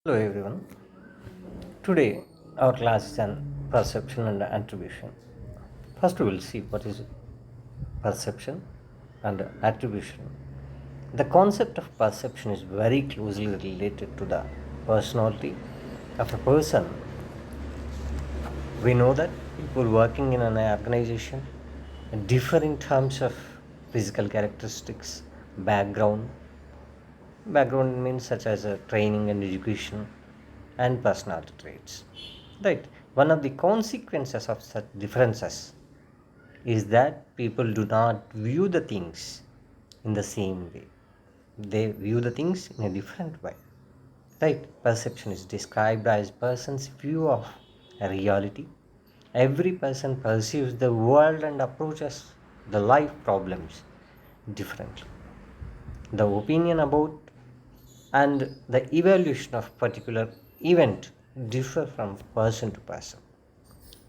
Hello everyone. Today our class is on perception and attribution. First we will see what is perception and attribution. The concept of perception is very closely related to the personality of a person. We know that people working in an organization differ in terms of physical characteristics, background. Background means such as training and education and personality traits. Right. One of the consequences of such differences is that people do not view the things in the same way. They view the things in a different way. Right. Perception is described as person's view of a reality. Every person perceives the world and approaches the life problems differently. The opinion about and the evaluation of particular event differ from person to person.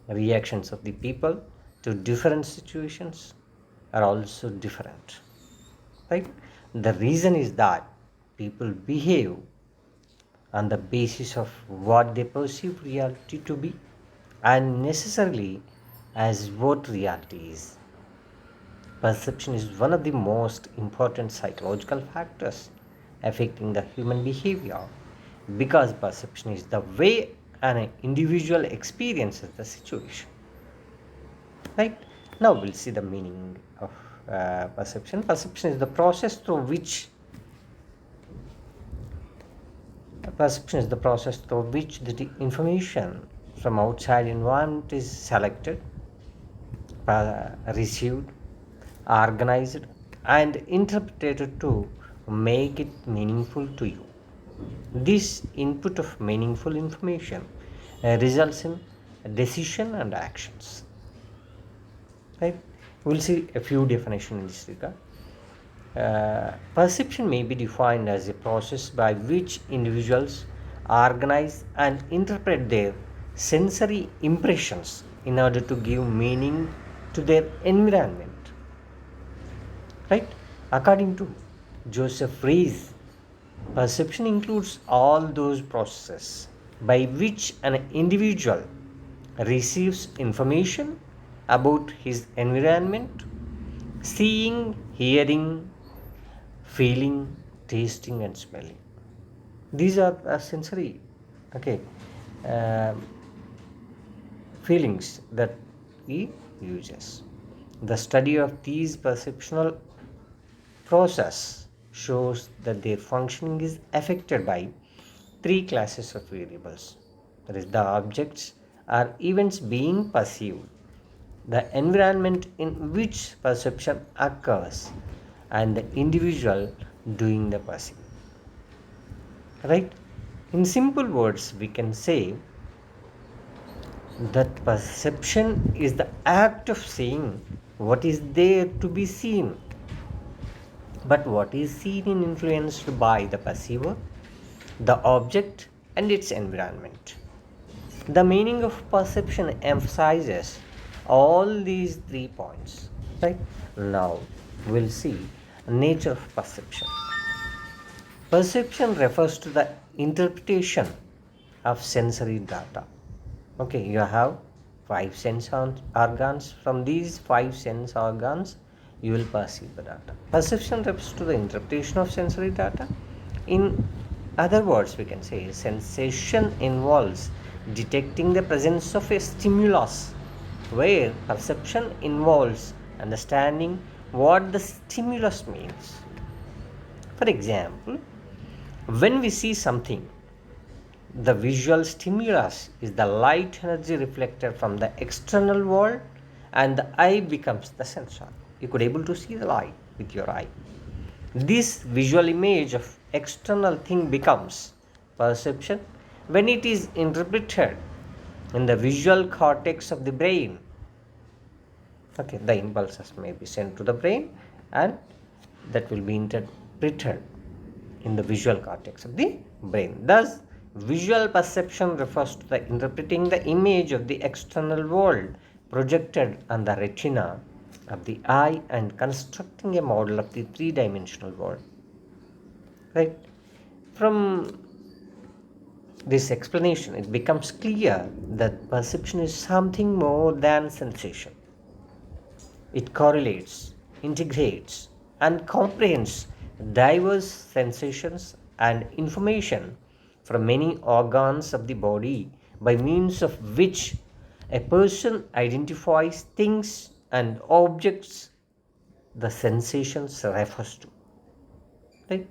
Reactions of the people to different situations are also different, right? The reason is that people behave on the basis of what they perceive reality to be and necessarily as what reality is. Perception is one of the most important psychological factors affecting the human behavior because perception is the way an individual experiences the situation. Right? Now we'll see the meaning of perception. Perception is the process through which the information from outside environment is selected, received, organized, and interpreted to make it meaningful to you. This input of meaningful information results in decision and actions. Right? We'll see a few definitions in this regard. Perception may be defined as a process by which individuals organize and interpret their sensory impressions in order to give meaning to their environment. Right? According to Joseph Rees, perception includes all those processes by which an individual receives information about his environment, seeing, hearing, feeling, tasting, and smelling. These are sensory, okay, uh, feelings that he uses. The study of these perceptual process shows that their functioning is affected by three classes of variables. That is, the objects or events being perceived, the environment in which perception occurs, and the individual doing the perceiving. Right? In simple words, we can say that perception is the act of seeing what is there to be seen. But what is seen is influenced by the perceiver, the object, and its environment. The meaning of perception emphasizes all these 3 points. Right? Now we'll see nature of perception. Perception refers to the interpretation of sensory data. Okay, you have 5 sense organs. From these 5 sense organs, you will perceive the data. Perception refers to the interpretation of sensory data. In other words, we can say sensation involves detecting the presence of a stimulus, where perception involves understanding what the stimulus means. For example, when we see something, the visual stimulus is the light energy reflected from the external world and the eye becomes the sensor. You could able to see the light with your eye. This visual image of external thing becomes perception when it is interpreted in the visual cortex of the brain. Okay, the impulses may be sent to the brain and that will be interpreted in the visual cortex of the brain. Thus, visual perception refers to the interpreting the image of the external world projected on the retina of the eye and constructing a model of the three-dimensional world. Right? From this explanation, it becomes clear that perception is something more than sensation. It correlates, integrates, and comprehends diverse sensations and information from many organs of the body, by means of which a person identifies things and objects the sensations refers to. Right?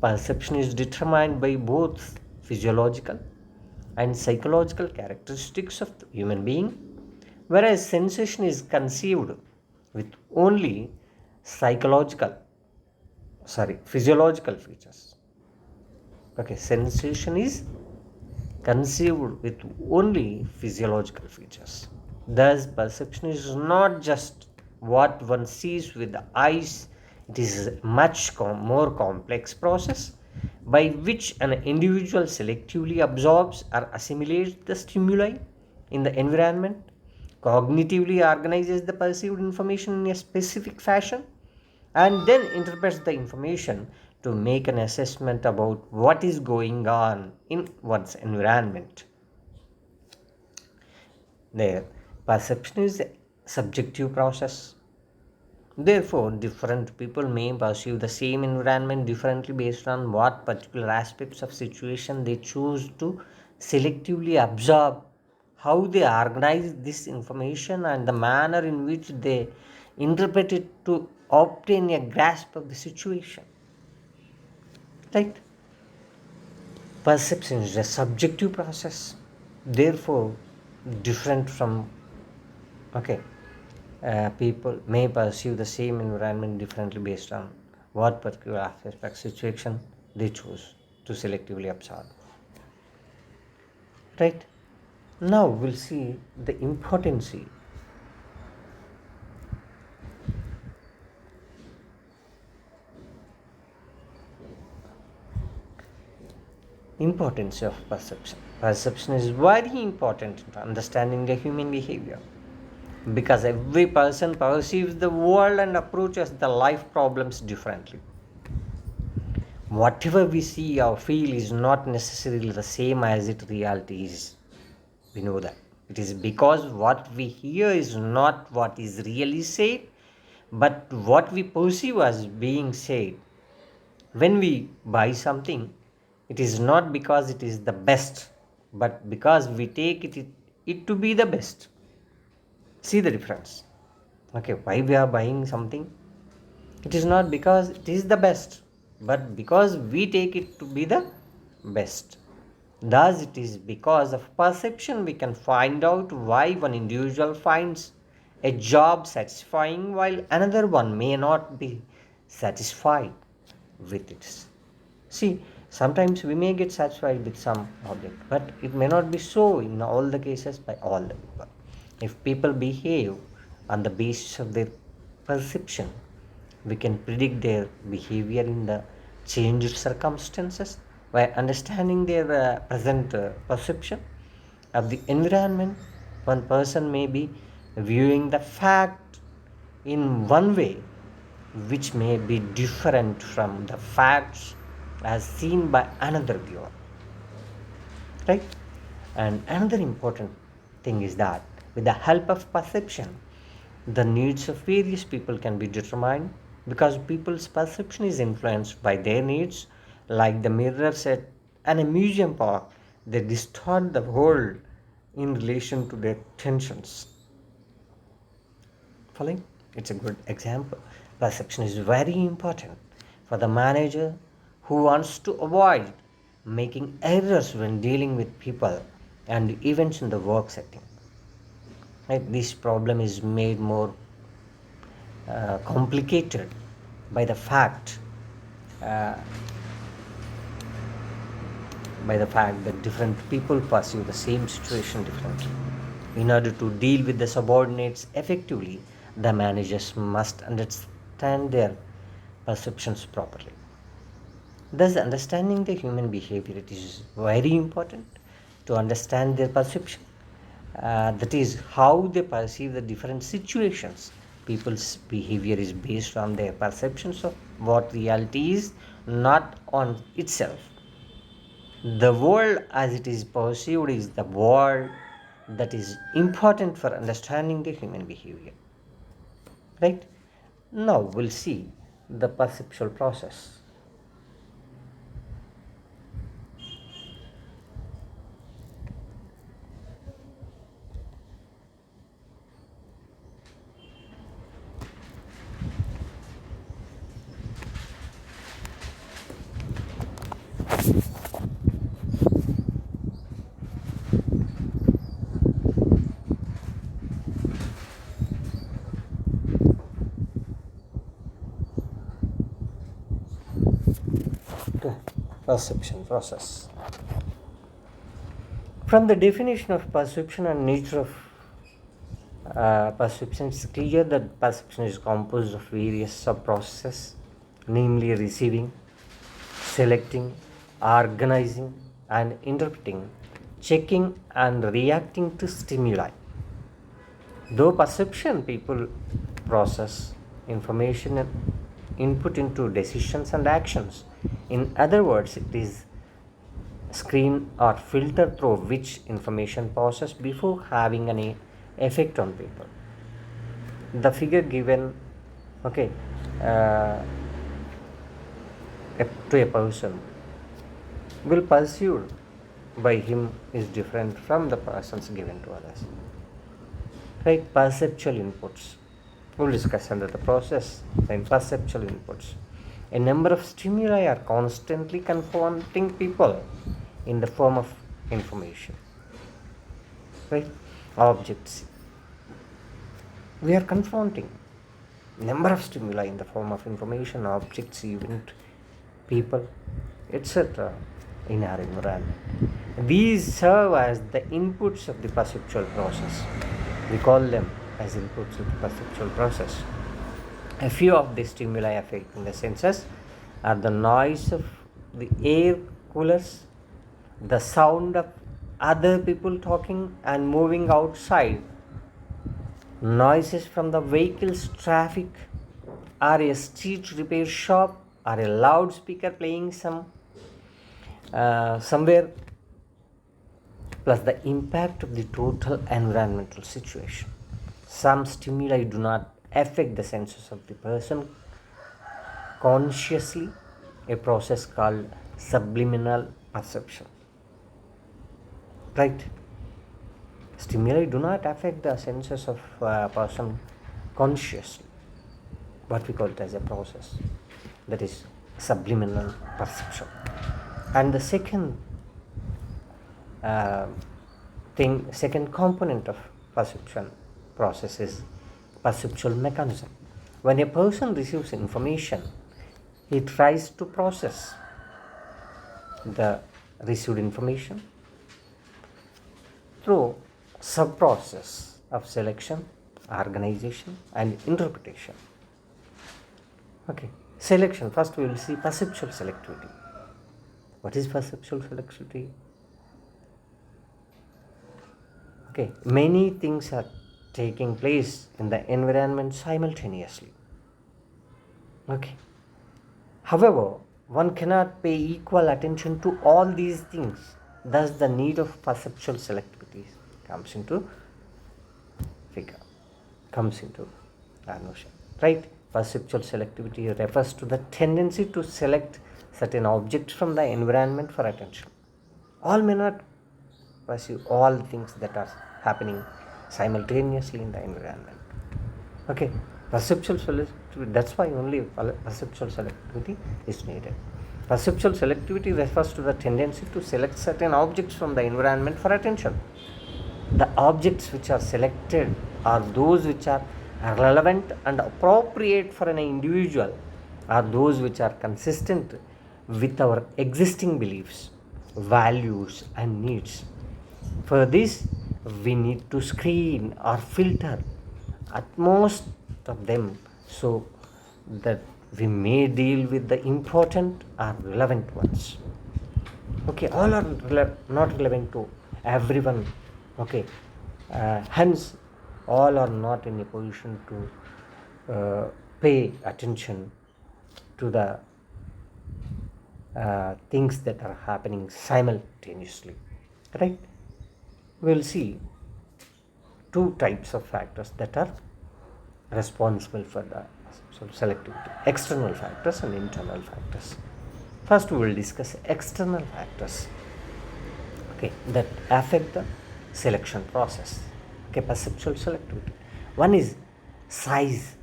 Perception is determined by both physiological and psychological characteristics of the human being, whereas sensation is conceived with only physiological features. Okay, sensation is conceived with only physiological features. Thus, perception is not just what one sees with the eyes, it is a much more complex process by which an individual selectively absorbs or assimilates the stimuli in the environment, cognitively organizes the perceived information in a specific fashion, and then interprets the information to make an assessment about what is going on in one's environment. There, perception is a subjective process. Therefore, different people may perceive the same environment differently based on what particular aspects of situation they choose to selectively absorb, how they organize this information, and the manner in which they interpret it to obtain a grasp of the situation. Right? Perception is a subjective process. Therefore, different from people may perceive the same environment differently based on what particular aspect situation they choose to selectively absorb. Right? Now we'll see the importance of perception. Perception is very important in understanding the human behavior, because every person perceives the world and approaches the life problems differently. Whatever we see or feel is not necessarily the same as it reality is. We know that. It is because what we hear is not what is really said, but what we perceive as being said. When we buy something, it is not because it is the best, but because we take it to be the best. See the difference. Okay, why we are buying something? It is not because it is the best, but because we take it to be the best. Thus, it is because of perception we can find out why one individual finds a job satisfying while another one may not be satisfied with it. See, sometimes we may get satisfied with some object, but it may not be so in all the cases by all the people. If people behave on the basis of their perception, we can predict their behavior in the changed circumstances by understanding their present perception of the environment. One person may be viewing the fact in one way, which may be different from the facts as seen by another viewer. Right? And another important thing is that with the help of perception, the needs of various people can be determined, because people's perception is influenced by their needs. Like the mirrors at an amusement park, they distort the world in relation to their tensions. Following? It's a good example. Perception is very important for the manager who wants to avoid making errors when dealing with people and events in the work setting. Right? This problem is made more complicated by the fact that different people perceive the same situation differently. In order to deal with the subordinates effectively, the managers must understand their perceptions properly. Thus, understanding the human behavior, it is very important to understand their perception. That is, how they perceive the different situations. People's behavior is based on their perceptions of what reality is, not on itself. The world as it is perceived is the world that is important for understanding the human behavior. Right? Now we'll see the perceptual process. Okay. Perception process. From the definition of perception and nature of perception, it's clear that perception is composed of various sub-processes, namely receiving, selecting, organizing, and interpreting, checking, and reacting to stimuli. Though perception, people process information and input into decisions and actions. In other words, it is screen or filter through which information passes before having any effect on people. The figure given, okay, to a person will perceived by him is different from the persons given to others. Right? Perceptual inputs. We'll discuss under the process in perceptual inputs. A number of stimuli are constantly confronting people in the form of information. Right? Objects. We are confronting number of stimuli in the form of information, objects, event, people, etc. in our environment. These serve as the inputs of the perceptual process. We call them as inputs of the perceptual process. A few of the stimuli affecting the senses are the noise of the air coolers, the sound of other people talking and moving outside, noises from the vehicles, traffic, or a street repair shop, or a loudspeaker playing somewhere, plus the impact of the total environmental situation. Some stimuli do not affect the senses of the person consciously, a process called subliminal perception. Right? Stimuli do not affect the senses of a person consciously. What we call it as a process, that is subliminal perception. And the second second component of perception process is perceptual mechanism. When a person receives information, he tries to process the received information through sub-process of selection, organization, and interpretation. Okay, selection. First we will see perceptual selectivity. What is perceptual selectivity? Okay, many things are taking place in the environment simultaneously. Okay. However, one cannot pay equal attention to all these things. Thus, the need of perceptual selectivity comes into figure, comes into our notion. Right? Perceptual selectivity refers to the tendency to select certain objects from the environment for attention. All may not perceive all things that are happening simultaneously in the environment. Okay, perceptual selectivity, that's why only perceptual selectivity is needed. Perceptual selectivity refers to the tendency to select certain objects from the environment for attention. The objects which are selected are those which are relevant and appropriate for an individual, are those which are consistent with our existing beliefs, values, and needs. For this, we need to screen or filter at most of them so that we may deal with the important or relevant ones. Okay, all are not relevant to everyone. Okay, hence all are not in a position to pay attention to the things that are happening simultaneously, right? We'll see two types of factors that are responsible for the selectivity: external factors and internal factors. First, we will discuss external factors, okay, that affect the selection process, okay, perceptual selectivity. One is size.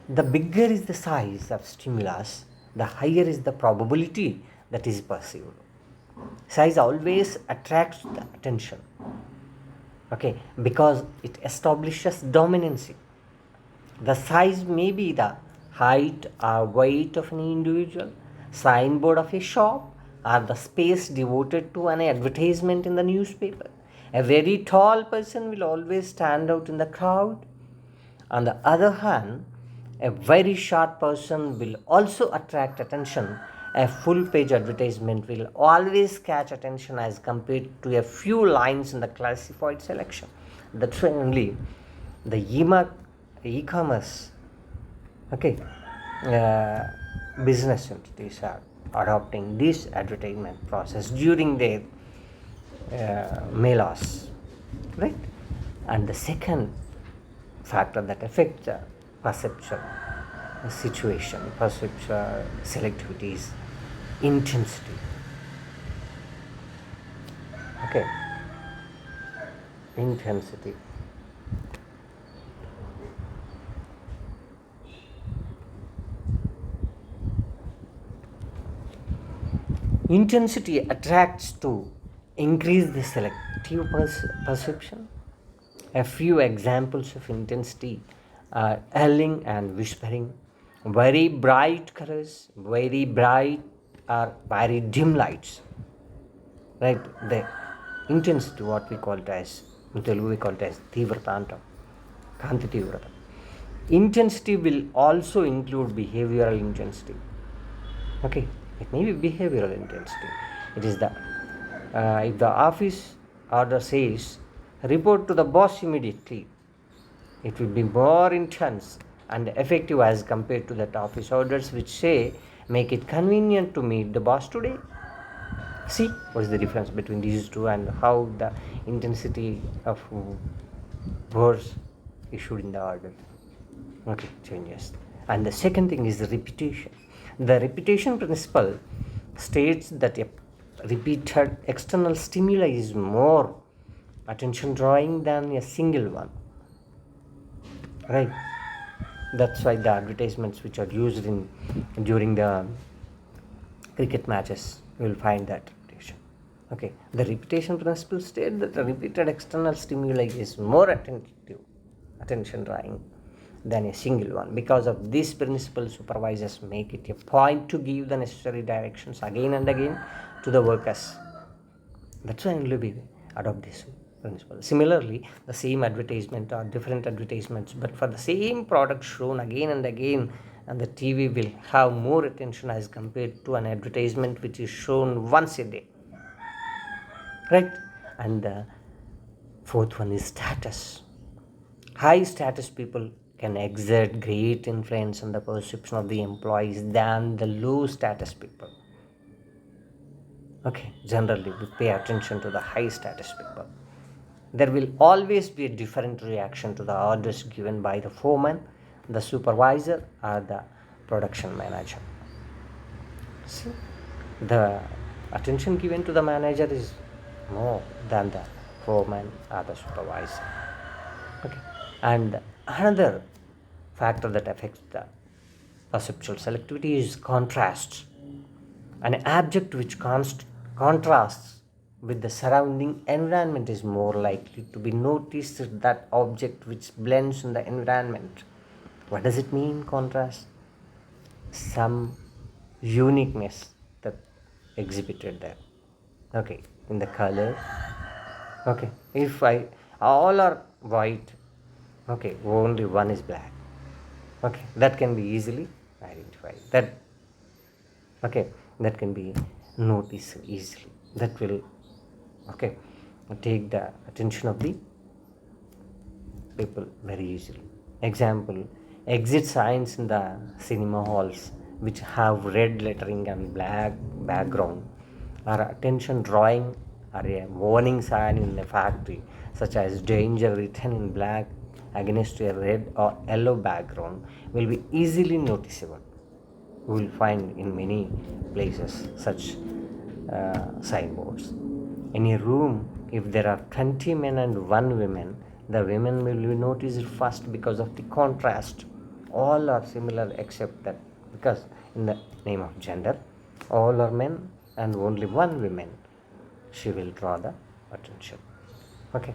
The bigger is the size of stimulus, the higher is the probability that is perceived. Size always attracts the attention, okay, because it establishes dominancy. The size may be the height or weight of an individual, signboard of a shop, or the space devoted to an advertisement in the newspaper. A very tall person will always stand out in the crowd. On the other hand, a very short person will also attract attention. A full page advertisement will always catch attention as compared to a few lines in the classified selection. That's why only the e-commerce, okay, business entities are adopting this advertisement process during their mailers, right? And the second factor that affects the perceptual situation, perceptual selectivity, is intensity. Okay, intensity. Intensity attracts to increase the selective perception. A few examples of intensity are yelling and whispering, very bright colors, very bright or very dim lights. Right? The intensity, what we call it as, in Telugu we call it as Tivrata antam, Kanti Tivrata. Intensity will also include behavioral intensity. Okay, it may be behavioral intensity. It is the if the office order says report to the boss immediately, it will be more intense and effective as compared to that office orders which say make it convenient to meet the boss today. See what is the difference between these two and how the intensity of words issued in the order, okay, changes. And the second thing is the repetition. The repetition principle states that a repeated external stimuli is more attention drawing than a single one, right? That's why the advertisements which are used in during the cricket matches, you will find that repetition. Okay, the repetition principle states that the repeated external stimuli is more attention drawing than a single one. Because of this principle, supervisors make it a point to give the necessary directions again and again to the workers. That's why only we adopt this principle. Similarly, the same advertisement or different advertisements, but for the same product shown again and again, and the TV will have more attention as compared to an advertisement which is shown once a day, right? And the fourth one is status. High status people can exert great influence on the perception of the employees than the low status people. Okay, generally we pay attention to the high status people. There will always be a different reaction to the orders given by the foreman, the supervisor, or the production manager. See, the attention given to the manager is more than the foreman or the supervisor. Okay, and another factor that affects the perceptual selectivity is contrast. An object which contrasts with the surrounding environment is more likely to be noticed than that object which blends in the environment. What does it mean, contrast? Some uniqueness that exhibited there, okay, in the color. Okay, if all are white, okay, only one is black, okay, that can be easily identified. That can be noticed easily. That will, okay, take the attention of the people very easily. Example, exit signs in the cinema halls which have red lettering and black background, or attention drawing or a warning sign in a factory, such as danger written in black against a red or yellow background, will be easily noticeable. We will find in many places such signboards. In a room, if there are 20 men and 1 woman, the women will be noticed first because of the contrast. All are similar except that because in the name of gender, all are men and only 1 woman, she will draw the attention. Okay.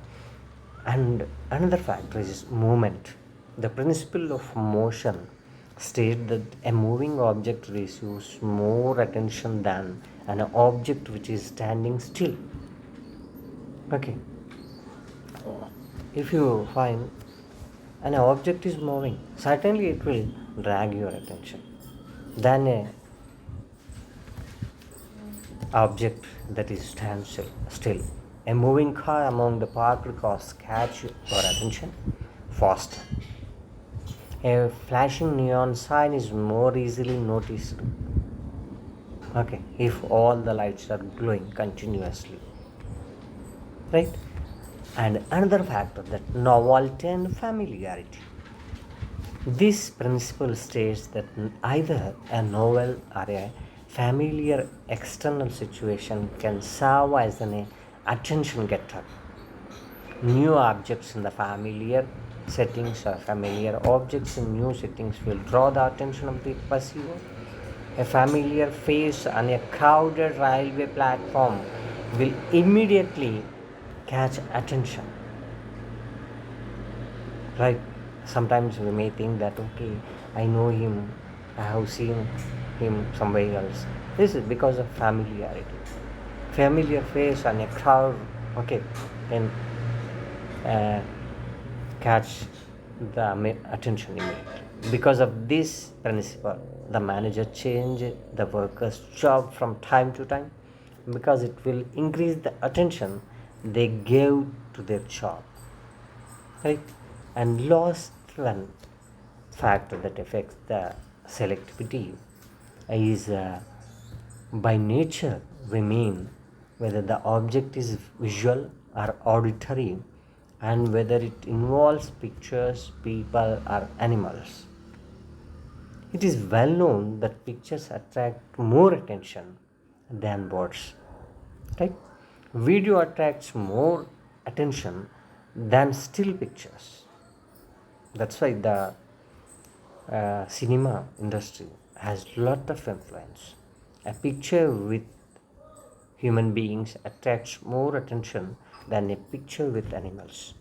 And another factor is movement. The principle of motion states that a moving object receives more attention than an object which is standing still. Okay. If you find an object is moving, certainly it will drag your attention than a object that is stands still. A moving car among the parked cars catch your attention faster. A flashing neon sign is more easily noticed. Okay, if all the lights are glowing continuously, right? And another factor, that novelty and familiarity. This principle states that either a novel or a familiar external situation can serve as an attention getter. New objects in the familiar settings or familiar objects in new settings will draw the attention of the perceiver. A familiar face on a crowded railway platform will immediately catch attention. Right? Sometimes we may think that, okay, I know him, I have seen him somewhere else. This is because of familiarity. Familiar face on a crowd, okay, then catch the attention immediately. Because of this principle, the manager changes the worker's job from time to time because it will increase the attention they gave to their job. Right? And last one factor that affects the selectivity is by nature we mean whether the object is visual or auditory and whether it involves pictures, people or animals. It is well known that pictures attract more attention than words. Right? Video attracts more attention than still pictures. That's why the cinema industry has lot of influence. A picture with human beings attracts more attention than a picture with animals.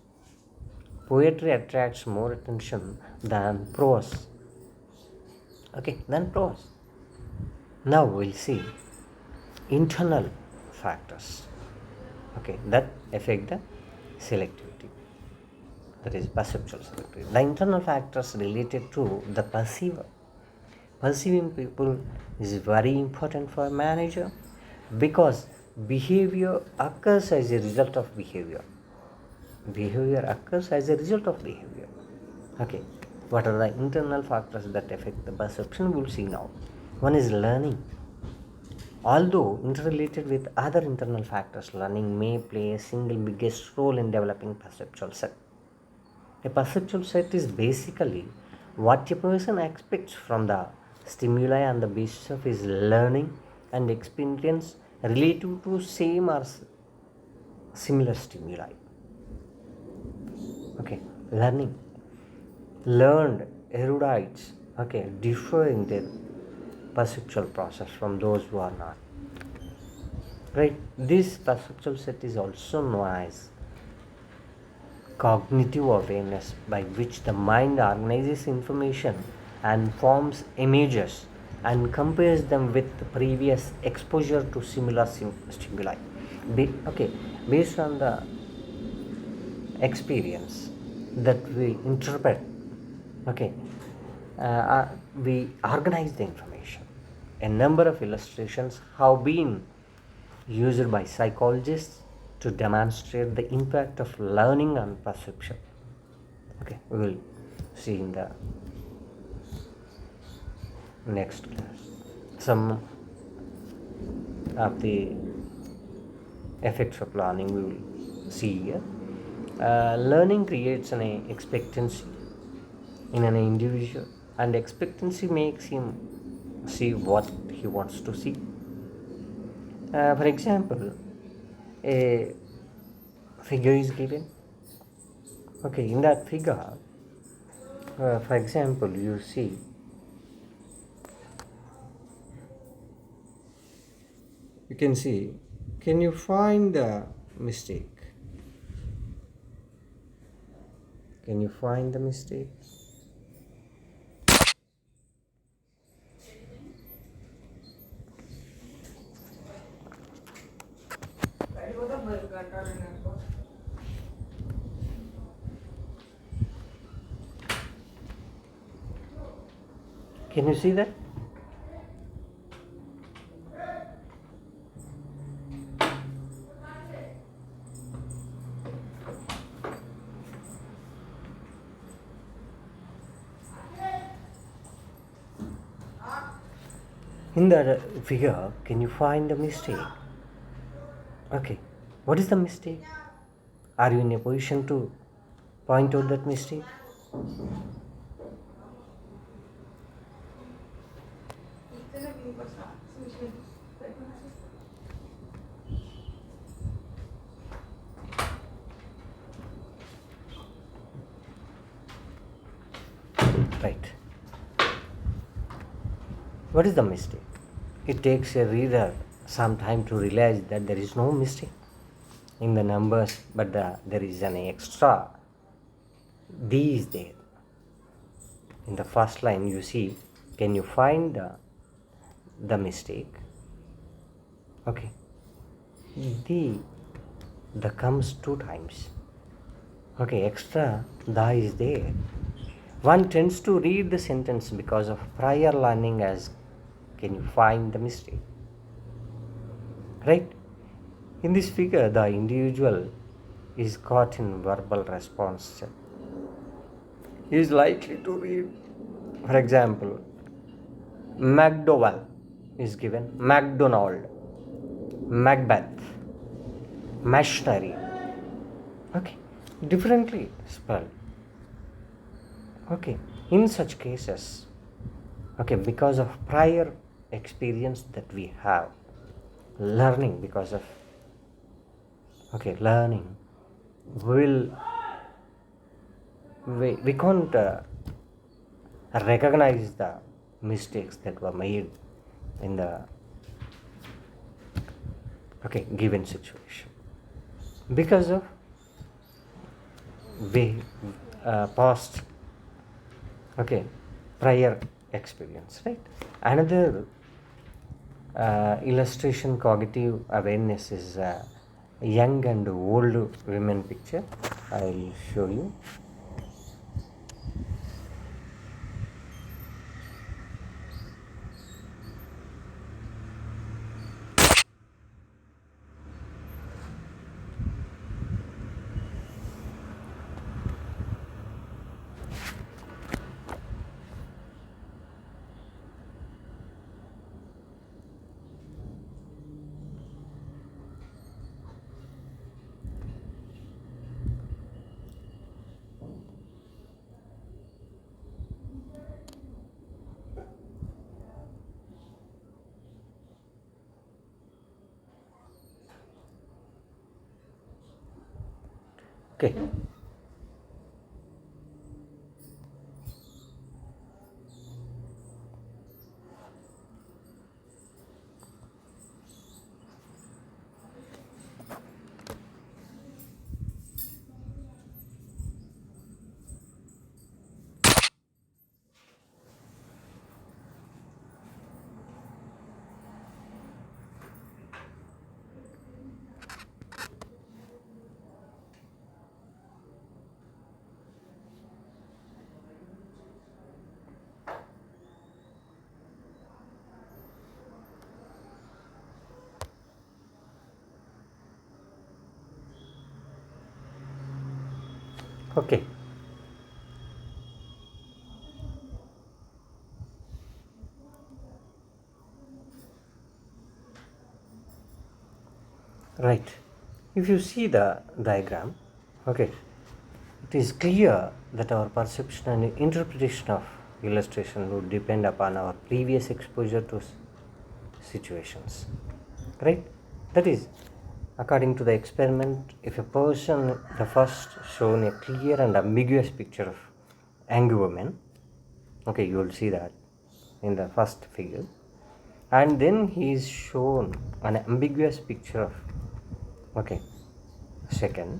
Poetry attracts more attention than prose. Okay, than prose. Now we'll see internal factors, okay, that affect the selectivity, that is perceptual selectivity. The internal factors related to the perceiver. Perceiving people is very important for a manager because behavior occurs as a result of behavior. Behavior occurs as a result of behavior. Okay, what are the internal factors that affect the perception? We'll see now. One is learning. Although interrelated with other internal factors, learning may play a single biggest role in developing perceptual set. A perceptual set is basically what a person expects from the stimuli on the basis of his learning and experience relative to same or similar stimuli. Okay, learning. Learned erudites, okay, differ in their perceptual process from those who are not. Right? This perceptual set is also known as cognitive awareness, by which the mind organizes information and forms images and compares them with the previous exposure to similar stimuli. Based on the experience that we interpret, we organize the information. A number of illustrations have been used by psychologists to demonstrate the impact of learning on perception. Okay, we will see in the next class. Some of the effects of learning we will see here. Learning creates an expectancy in an individual, and expectancy makes him see what he wants to see. For example, a figure is given. Okay, in that figure, for example, you see you can see, can you find the mistake? Can you find the mistake? Can you see that? In that figure, can you find the mistake? Okay, what is the mistake? Are you in a position to point out that mistake? Right. What is the mistake? It takes a reader some time to realize that there is no mistake in the numbers, but there is an extra D is there. In the first line you see, can you find the mistake? Okay. The comes 2 times. Okay, extra the is there. One tends to read the sentence because of prior learning as can you find the mistake? Right? In this figure, the individual is caught in verbal response. He is likely to read, for example, McDowell is given, McDonald, Macbeth, machinery. Okay, differently spelled. Okay, in such cases, okay, because of prior experience that we have, learning because of learning will we can't recognize the mistakes that were made in the given situation because of past prior experience, right? Another illustration cognitive awareness is young and old women picture. I will show you. Okay. Okay. Right. If you see the diagram, okay, it is clear that our perception and interpretation of illustration would depend upon our previous exposure to situations. Right? That is, according to the experiment, if a person the first shown a clear and ambiguous picture of angry woman, okay, you will see that in the first figure, and then he is shown an ambiguous picture of, okay, second,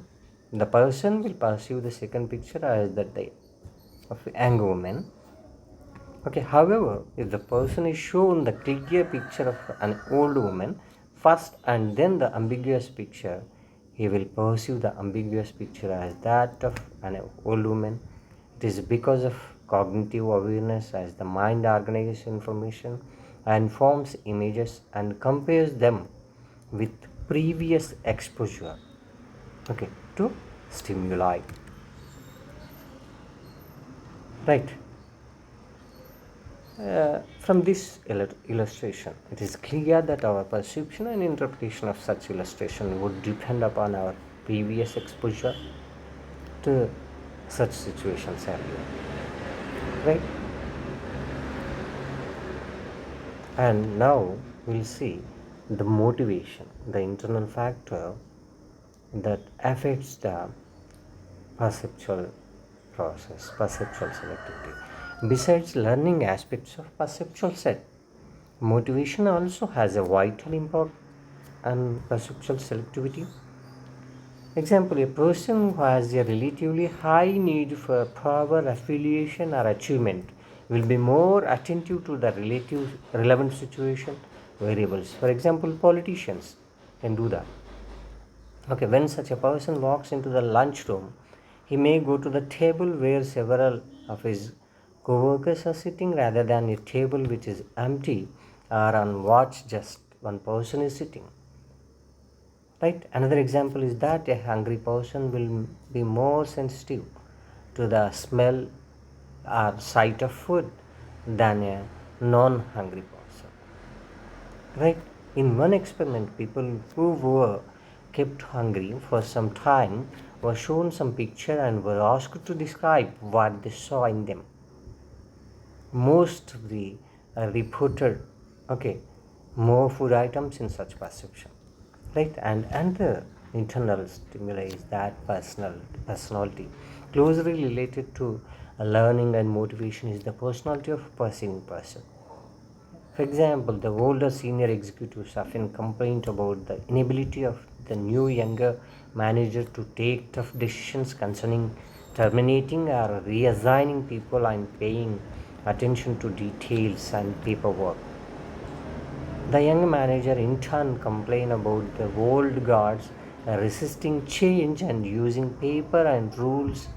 the person will perceive the second picture as that of angry woman. Okay, however, if the person is shown the clear picture of an old woman first and then the ambiguous picture, he will perceive the ambiguous picture as that of an old woman. It is because of cognitive awareness as the mind organizes information and forms images and compares them with previous exposure, okay, to stimuli. Right. From this illustration, it is clear that our perception and interpretation of such illustration would depend upon our previous exposure to such situations earlier. Right? And now we'll see the motivation, the internal factor that affects the perceptual process, perceptual selectivity. Besides learning aspects of perceptual set, motivation also has a vital impact on perceptual selectivity. Example, a person who has a relatively high need for power, affiliation, or achievement will be more attentive to the relative relevant situation variables. For example, politicians can do that. Okay, when such a person walks into the lunchroom, he may go to the table where several of his co-workers are sitting rather than a table which is empty or on watch just one person is sitting. Right? Another example is that a hungry person will be more sensitive to the smell or sight of food than a non-hungry person. Right? In one experiment, people who were kept hungry for some time were shown some picture and were asked to describe what they saw in them. Most of the reported, okay, more food items in such perception. Right? And the internal stimuli is that personality closely related to learning and motivation is the personality of perceiving person. For example, the older senior executives often complained about the inability of the new younger manager to take tough decisions concerning terminating or reassigning people and paying attention to details and paperwork. The young manager in turn complained about the old guards resisting change and using paper and rules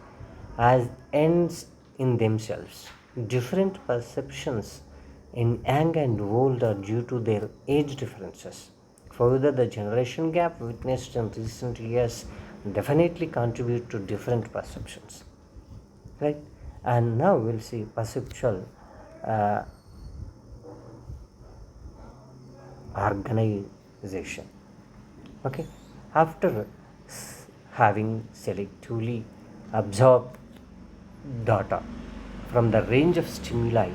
as ends in themselves. Different perceptions in young and old are due to their age differences. Further, the generation gap witnessed in recent years definitely contribute to different perceptions. Right? And now we'll see perceptual organization. Okay, after having selectively absorbed data from the range of stimuli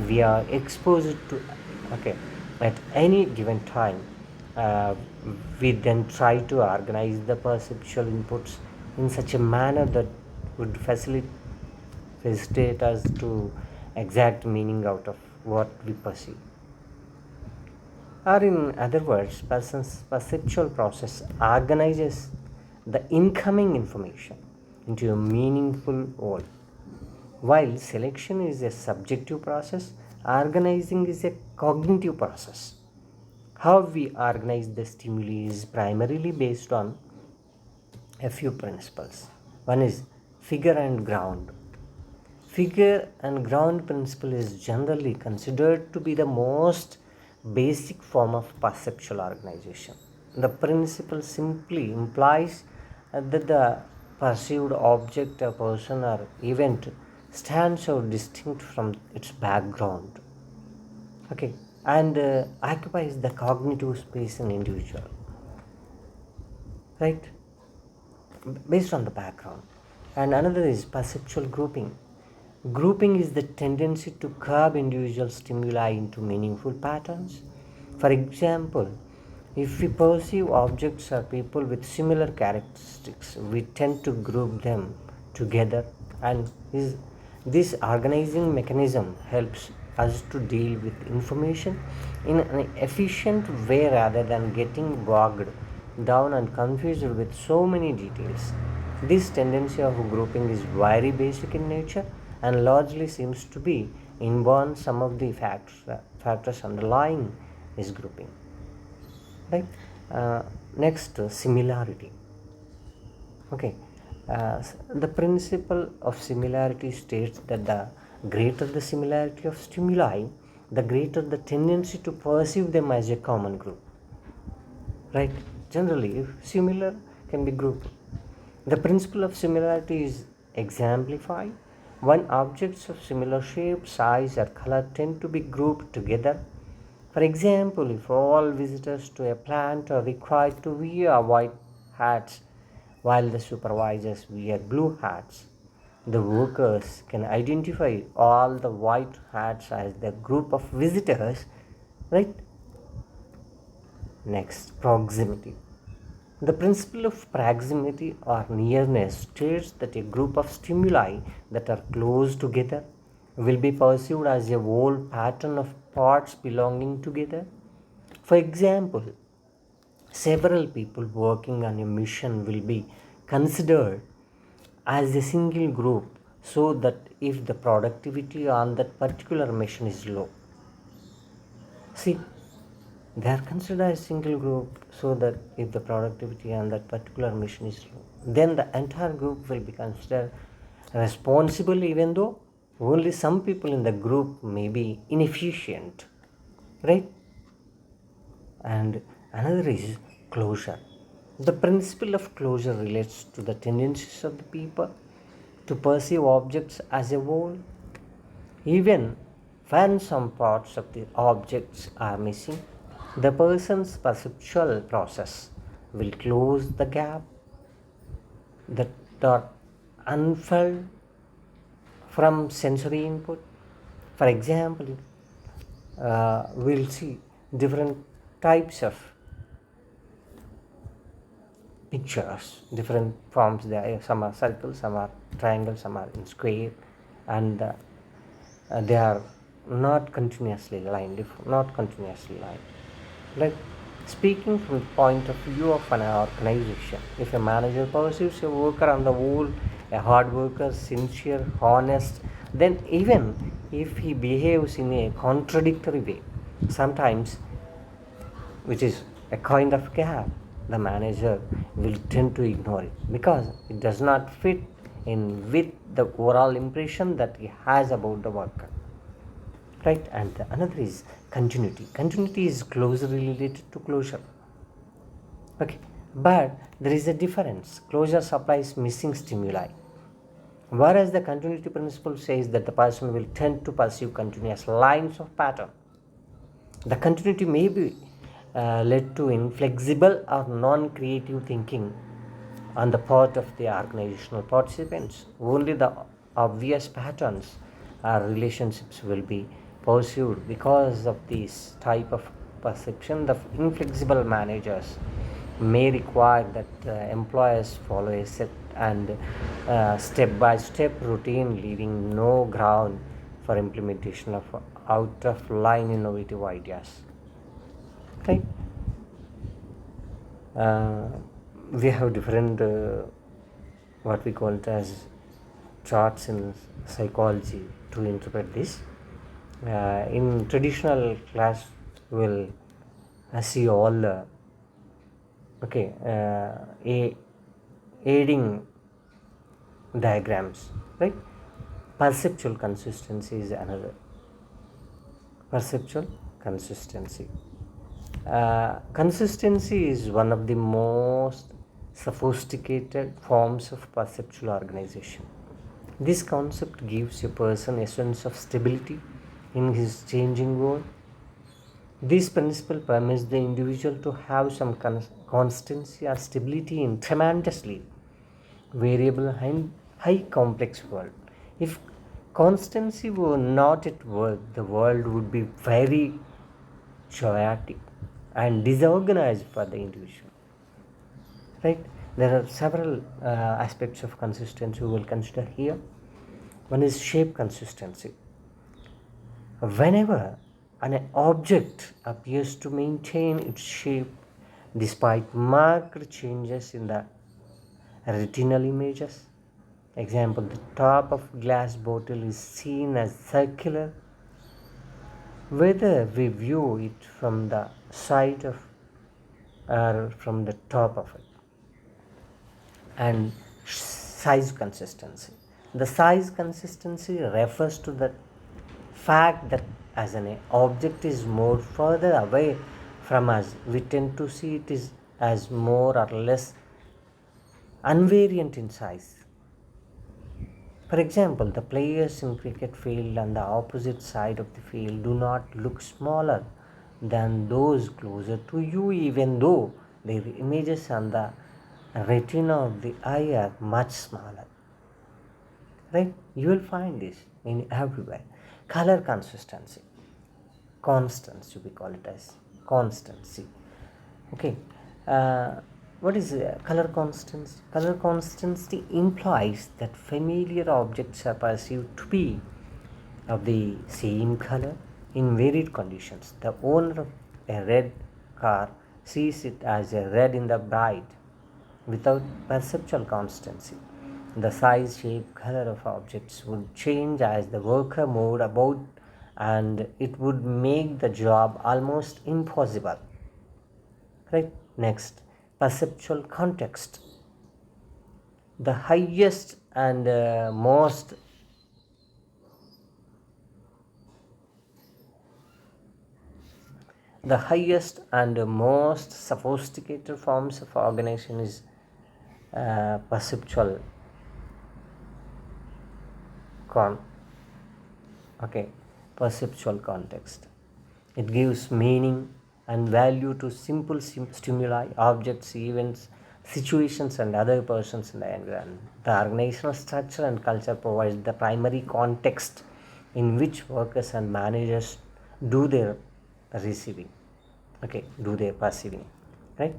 we are exposed to, okay, at any given time, we then try to organize the perceptual inputs in such a manner that would facilitate us to exact meaning out of what we perceive. Or in other words, person's perceptual process organizes the incoming information into a meaningful whole. While selection is a subjective process, organizing is a cognitive process. How we organize the stimuli is primarily based on a few principles. One is figure and ground. Figure and ground principle is generally considered to be the most basic form of perceptual organization. The principle simply implies that the perceived object, a person, or event stands out distinct from its background, okay, and occupies the cognitive space in individual. right? Based on the background. And another is perceptual grouping. Grouping is the tendency to curb individual stimuli into meaningful patterns. For example, if we perceive objects or people with similar characteristics, we tend to group them together, and this organizing mechanism helps us to deal with information in an efficient way rather than getting bogged down and confused with so many details. This tendency of grouping is very basic in nature and largely seems to be inborn some of the factors underlying this grouping. Right? Next, similarity. Okay, the principle of similarity states that the greater the similarity of stimuli, the greater the tendency to perceive them as a common group. Right? Generally, if similar can be grouped. The principle of similarity is exemplified when objects of similar shape, size, or color tend to be grouped together. For example, if all visitors to a plant are required to wear white hats while the supervisors wear blue hats, the workers can identify all the white hats as the group of visitors, right? Next, proximity. The principle of proximity or nearness states that a group of stimuli that are close together will be perceived as a whole pattern of parts belonging together. For example, several people working on a mission will be considered as a single group, so that if the productivity on that particular mission is low, see, they are considered as single group, so that if the productivity on that particular mission is low, then the entire group will be considered responsible, even though only some people in the group may be inefficient, right? And another is closure. The principle of closure relates to the tendencies of the people to perceive objects as a whole, even when some parts of the objects are missing. The person's perceptual process will close the gap that are unfilled from sensory input. For example, we'll see different types of pictures, different forms. Some are circles, some are triangles, some are in square, and they are not continuously lined. If not continuously lined, like speaking from the point of view of an organization, if a manager perceives a worker on the whole a hard worker, sincere, honest, then even if he behaves in a contradictory way, sometimes, which is a kind of gap, the manager will tend to ignore it because it does not fit in with the overall impression that he has about the worker. Right? And another is continuity. Continuity is closely related to closure. Okay, but there is a difference. Closure supplies missing stimuli, whereas the continuity principle says that the person will tend to perceive continuous lines of pattern. The continuity may be led to inflexible or non-creative thinking on the part of the organizational participants. Only the obvious patterns or relationships will be pursued. Because of this type of perception, the inflexible managers may require that employers follow a set and step-by-step routine, leaving no ground for implementation of out-of-line innovative ideas. Right? We have different what we call it as charts in psychology to interpret this. In traditional class, we'll see all the aiding diagrams, right? Perceptual consistency is another. Perceptual consistency. Consistency is one of the most sophisticated forms of perceptual organization. This concept gives a person a sense of stability in his changing world. This principle permits the individual to have some constancy or stability in tremendously variable and high complex world. If constancy were not at work, the world would be very chaotic and disorganized for the individual. Right? There are several aspects of consistency we will consider here. One is shape consistency. Whenever an object appears to maintain its shape despite marked changes in the retinal images, example, the top of glass bottle is seen as circular whether we view it from the side of or from the top of it. And size consistency. The size consistency refers to the fact that as an object is more further away from us, we tend to see it is as more or less invariant in size. For example, the players in cricket field on the opposite side of the field do not look smaller than those closer to you, even though their images on the retina of the eye are much smaller. Right? You will find this in everywhere. Color consistency. Constancy, we call it as constancy. Okay. What is color constancy? Color constancy implies that familiar objects are perceived to be of the same color in varied conditions. The owner of a red car sees it as a red in the bright without perceptual constancy. The size, shape, color of objects would change as the worker moved about, and it would make the job almost impossible. Right? Next, perceptual context. The highest and most sophisticated forms of organization is perceptual perceptual context. It gives meaning and value to simple stimuli, objects, events, situations, and other persons in the environment. The organizational structure and culture provides the primary context in which workers and managers do their receiving, do their perceiving, right?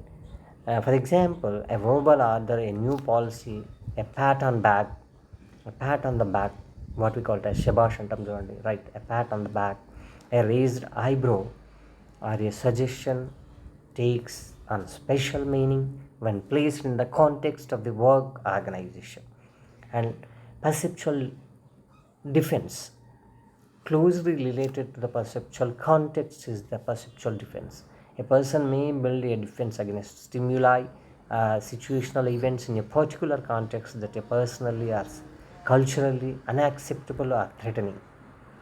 For example, a verbal order, a new policy, a pat on the back, what we call it as shabash antam, right? A pat on the back, a raised eyebrow, or a suggestion takes on special meaning when placed in the context of the work organization. And perceptual defense, closely related to the perceptual context, is the perceptual defense. A person may build a defense against stimuli, situational events in a particular context that are personally or culturally unacceptable or threatening.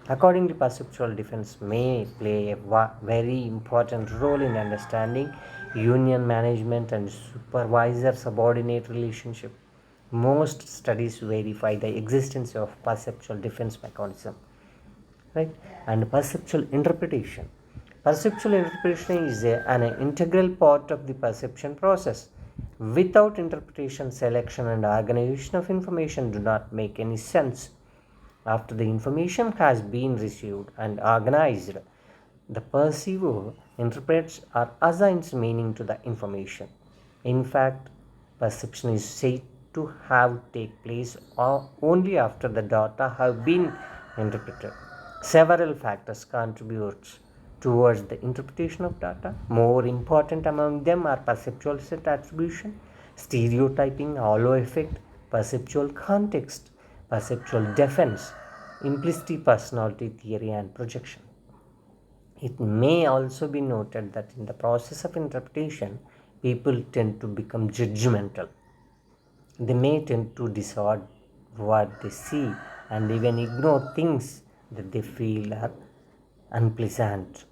Accordingly, perceptual defense may play a very important role in understanding union management and supervisor-subordinate relationship. Most studies verify the existence of perceptual defense mechanism, right? And perceptual interpretation. Perceptual interpretation is an integral part of the perception process. Without interpretation, selection and organization of information do not make any sense. After the information has been received and organized, the perceiver interprets or assigns meaning to the information. In fact, perception is said to have take place only after the data have been interpreted. Several factors contribute towards the interpretation of data. More important among them are perceptual set attribution, stereotyping, halo effect, perceptual context, perceptual defense, implicit personality theory, and projection. It may also be noted that in the process of interpretation, people tend to become judgmental. They may tend to discard what they see and even ignore things that they feel are unpleasant.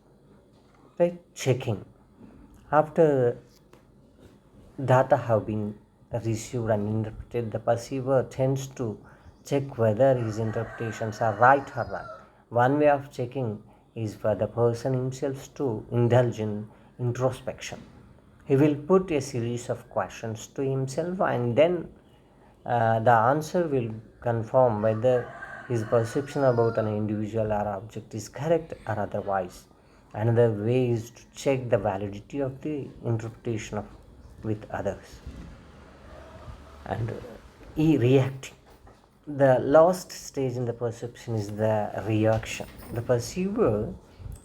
Right? Checking. After data have been received and interpreted, the perceiver tends to check whether his interpretations are right or wrong. One way of checking is for the person himself to indulge in introspection. He will put a series of questions to himself, and then the answer will confirm whether his perception about an individual or object is correct or otherwise. Another way is to check the validity of the interpretation with others and reacting. The last stage in the perception is the reaction. The perceiver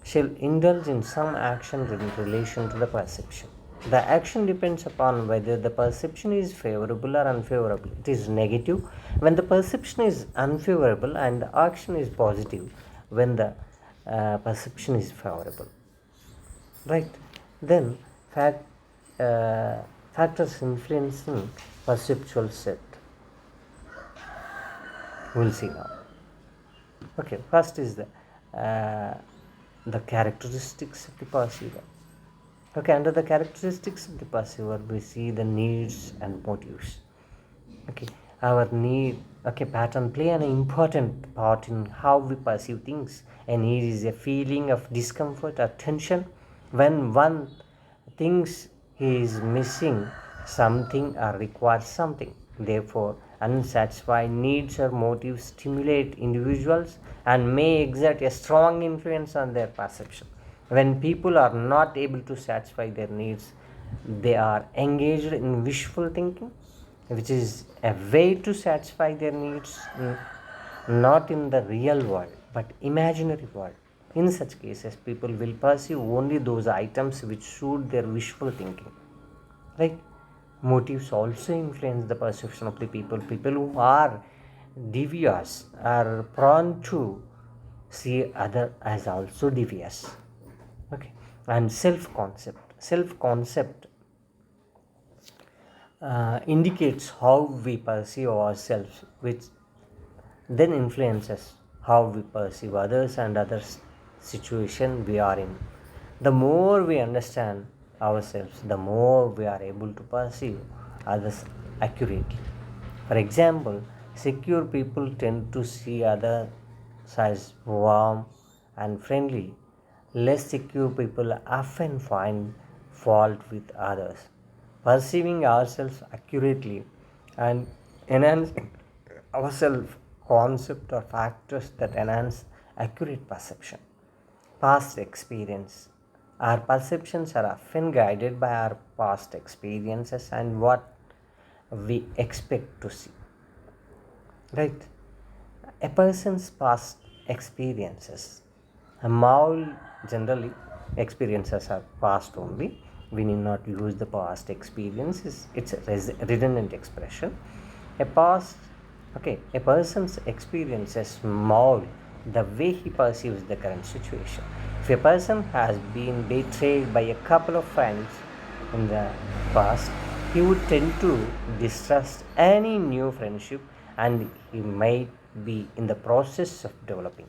shall indulge in some action in relation to the perception. The action depends upon whether the perception is favorable or unfavorable. It is negative when the perception is unfavorable, and the action is positive when the perception is favorable. Right? Then factors influencing perceptual set. We'll see now. Okay, first is the characteristics of the perceiver. Okay, under the characteristics of the perceiver, we see the needs and motives. Okay, our pattern play an important part in how we perceive things. A need is a feeling of discomfort or tension when one thinks he is missing something or requires something. Therefore, unsatisfied needs or motives stimulate individuals and may exert a strong influence on their perception. When people are not able to satisfy their needs, they are engaged in wishful thinking, which is a way to satisfy their needs not in the real world but imaginary world. In such cases, people will perceive only those items which suit their wishful thinking. Right? Motives also influence the perception of the people. People who are devious are prone to see other as also devious. Okay, and self-concept indicates how we perceive ourselves, which then influences how we perceive others and others' situation we are in. The more we understand ourselves, the more we are able to perceive others accurately. For example, secure people tend to see others as warm and friendly. Less secure people often find fault with others. Perceiving ourselves accurately and enhancing our self-concept are factors that enhance accurate perception. Past experience. Our perceptions are often guided by our past experiences and what we expect to see. Right? A person's past experiences. All generally experiences are past only. We need not use the past experiences. It's a redundant expression. A person's experiences mold the way he perceives the current situation. If a person has been betrayed by a couple of friends in the past, he would tend to distrust any new friendship, and he might be in the process of developing.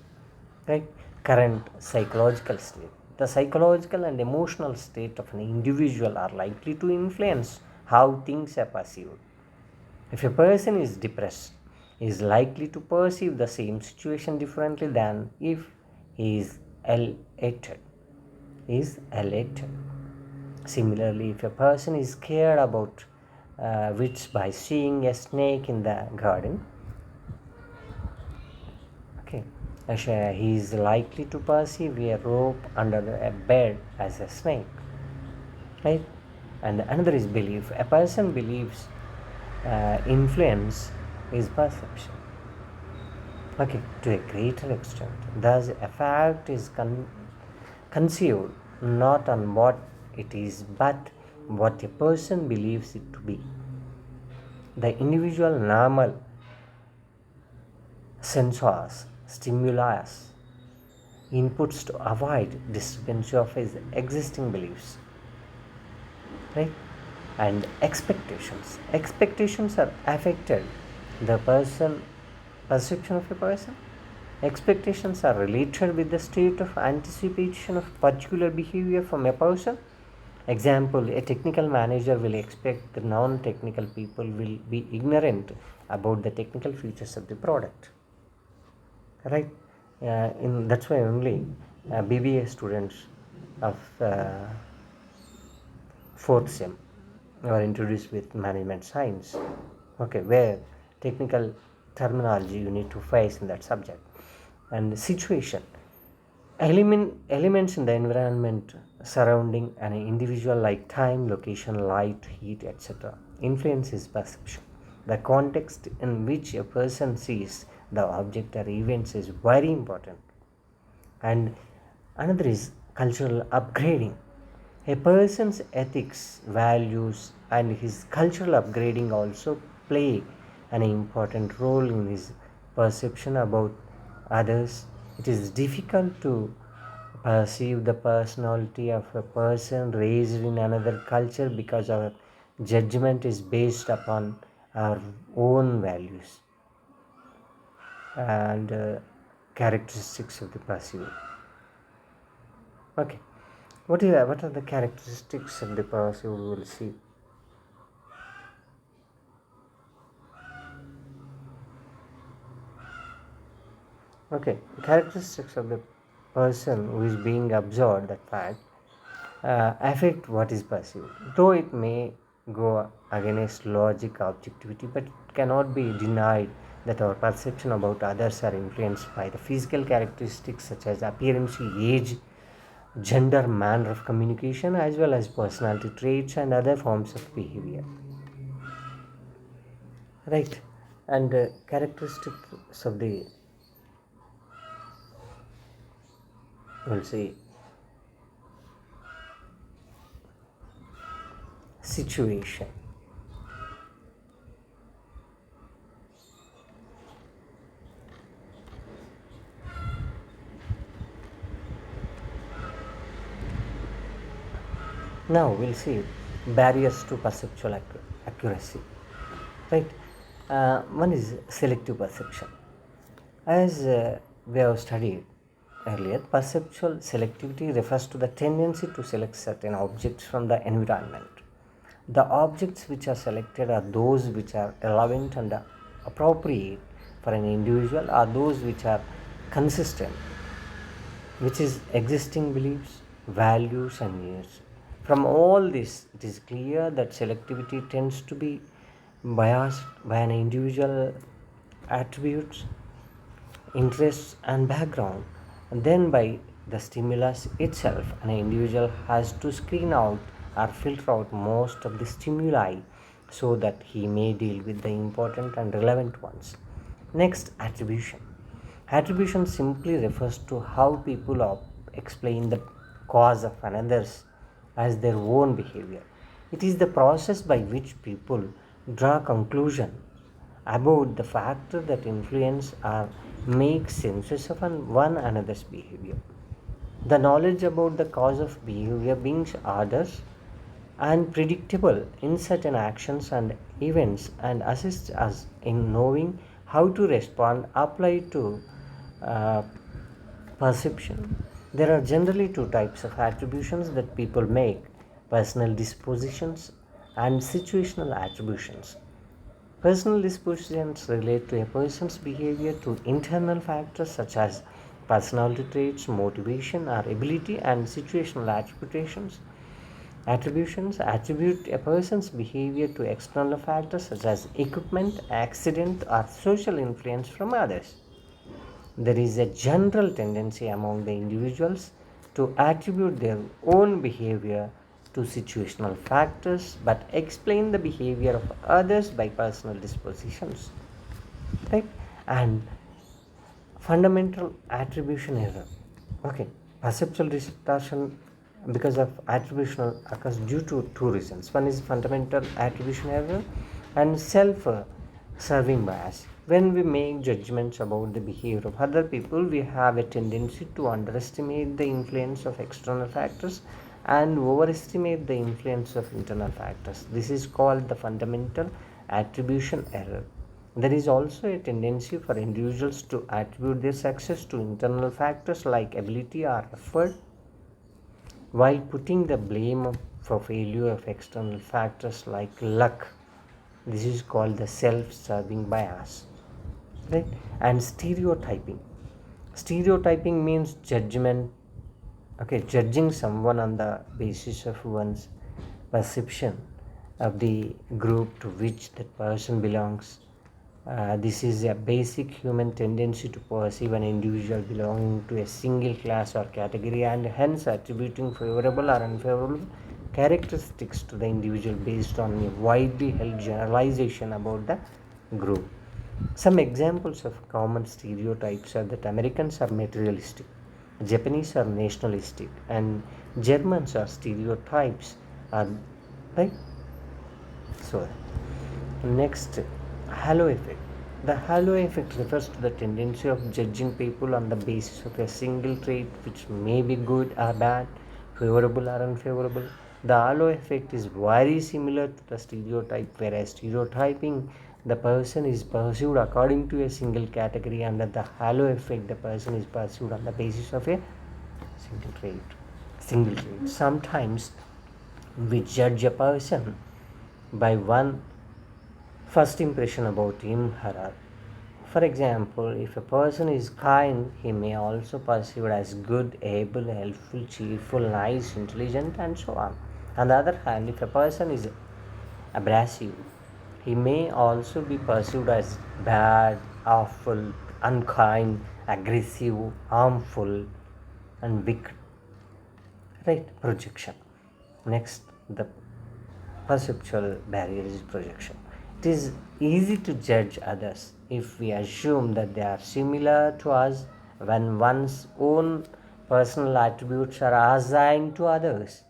Right? Current psychological state. The psychological and emotional state of an individual are likely to influence how things are perceived. If a person is depressed, he is likely to perceive the same situation differently than if he is elated. Similarly, if a person is scared about which by seeing a snake in the garden, he is likely to perceive a rope under a bed as a snake. Right? And another is belief. A person believes influence his perception. Okay, to a greater extent. Thus, a fact is conceived not on what it is, but what a person believes it to be. The individual normal sensors, stimulus, inputs to avoid disturbance of his existing beliefs. Right? And expectations. Expectations are affected the perception of a person. Expectations are related with the state of anticipation of particular behavior from a person. Example, a technical manager will expect the non-technical people will be ignorant about the technical features of the product. Right? That's why only BBA students of fourth sem are introduced with management science, okay, where technical terminology you need to face in that subject. And situation, elements in the environment surrounding an individual like time, location, light, heat, etc. influence his perception. The context in which a person sees the object or events is very important. And another is cultural upgrading. A person's ethics, values, and his cultural upgrading also play an important role in his perception about others. It is difficult to perceive the personality of a person raised in another culture because our judgment is based upon our own values and characteristics of the perceiver. Okay, what are the characteristics of the perceiver? We will see. Okay, characteristics of the person who is being observed, that fact, affect what is perceived. Though it may go against logic, objectivity, but it cannot be denied that our perception about others are influenced by the physical characteristics such as appearance, age, gender, manner of communication, as well as personality traits and other forms of behavior. Right, and characteristics of the, we'll say, situation. Now we'll see barriers to perceptual accuracy. Right, one is selective perception. As we have studied earlier, perceptual selectivity refers to the tendency to select certain objects from the environment. The objects which are selected are those which are relevant and appropriate for an individual, or those which are consistent, which is existing beliefs, values, and needs. From all this, it is clear that selectivity tends to be biased by an individual attributes, interests, and background, and then by the stimulus itself. An individual has to screen out or filter out most of the stimuli so that he may deal with the important and relevant ones. Next, attribution. Attribution simply refers to how people explain the cause of another's as their own behavior. It is the process by which people draw conclusion about the factor that influence or make senses of one another's behavior. The knowledge about the cause of behavior being others and predictable in certain actions and events and assists us in knowing how to respond apply to uh, perception. There are generally two types of attributions that people make: personal dispositions and situational attributions. Personal dispositions relate to a person's behavior to internal factors such as personality traits, motivation, or ability, and situational attributions attribute a person's behavior to external factors such as equipment, accident, or social influence from others. There is a general tendency among the individuals to attribute their own behavior to situational factors but explain the behavior of others by personal dispositions. Right? And fundamental attribution error. Okay, perceptual distortion because of attribution occurs due to two reasons. One is fundamental attribution error and self-serving bias. When we make judgments about the behavior of other people, we have a tendency to underestimate the influence of external factors and overestimate the influence of internal factors. This is called the fundamental attribution error. There is also a tendency for individuals to attribute their success to internal factors like ability or effort, while putting the blame for failure of external factors like luck. This is called the self-serving bias. Right? And stereotyping. Stereotyping means judgment Okay, judging someone on the basis of one's perception of the group to which that person belongs. This is a basic human tendency to perceive an individual belonging to a single class or category and hence attributing favorable or unfavorable characteristics to the individual based on a widely held generalization about the group. Some examples of common stereotypes are that Americans are materialistic, Japanese are nationalistic, and Germans are stereotypes. Are right? So, next, halo effect. The halo effect refers to the tendency of judging people on the basis of a single trait which may be good or bad, favorable or unfavorable. The halo effect is very similar to the stereotype, whereas stereotyping the person is perceived according to a single category, and the halo effect the person is perceived on the basis of a single trait. Sometimes we judge a person by one first impression about him or her. For example, if a person is kind, he may also be perceived as good, able, helpful, cheerful, nice, intelligent, and so on. On the other hand, if a person is abrasive, he may also be perceived as bad, awful, unkind, aggressive, harmful, and wicked. Right? Projection. Next, the perceptual barrier is projection. It is easy to judge others if we assume that they are similar to us when one's own personal attributes are assigned to others.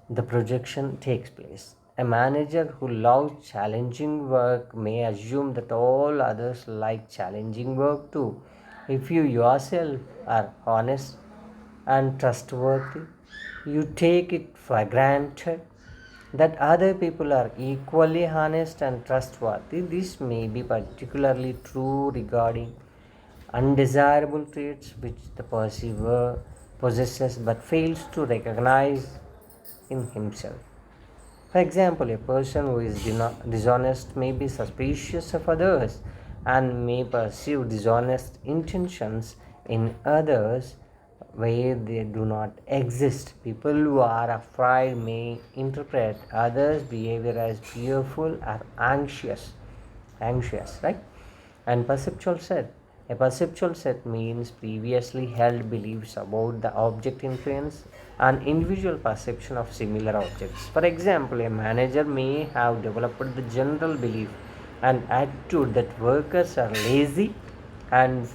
The projection takes place. A manager who loves challenging work may assume that all others like challenging work too. If you yourself are honest and trustworthy, you take it for granted that other people are equally honest and trustworthy. This may be particularly true regarding undesirable traits which the perceiver possesses but fails to recognize in himself. For example, a person who is dishonest may be suspicious of others and may perceive dishonest intentions in others where they do not exist. People who are afraid may interpret others' behavior as fearful or anxious, right? And perceptual set. A perceptual set means previously held beliefs about the object influence an individual perception of similar objects. For example, a manager may have developed the general belief and attitude that workers are lazy and